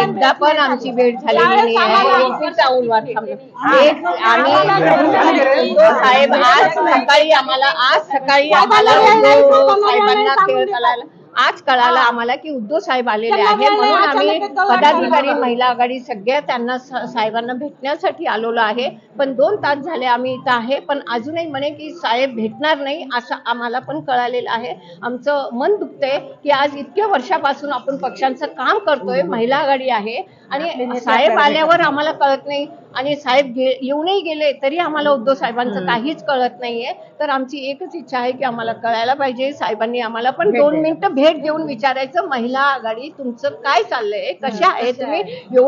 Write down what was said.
एकदा पण आमची भेट झालेली नाही साहेब. आज सकाळी आम्हाला साहेबांना आज कळालं आम्हाला की उद्धव साहेब आलेले आहे, म्हणून आम्ही पदाधिकारी महिला आघाडी सगळ्या त्यांना साहेबांना भेटण्यासाठी आलेलो आहे. पण 2 तास झाले आम्ही इथं आहे, पण अजूनही म्हणे की साहेब भेटणार नाही असं आम्हाला पण कळालेलं आहे. आमचं मन दुखतंय की आज इतक्या वर्षापासून आपण पक्षांचं काम करतोय, महिला आघाडी आहे आणि साहेब आल्यावर आम्हाला कळत नाही आणि साहेब येऊनही गेले तरी आम्हाला उद्धव साहेबांचं काहीच कळत नाहीये. तर आमची एकच इच्छा आहे की आम्हाला कळायला पाहिजे, साहेबांनी आम्हाला पण 2 मिनिटं भेट देऊन विचारायचं महिला आघाडी तुमचं काय चाललंय, कशा आहे तुम्ही.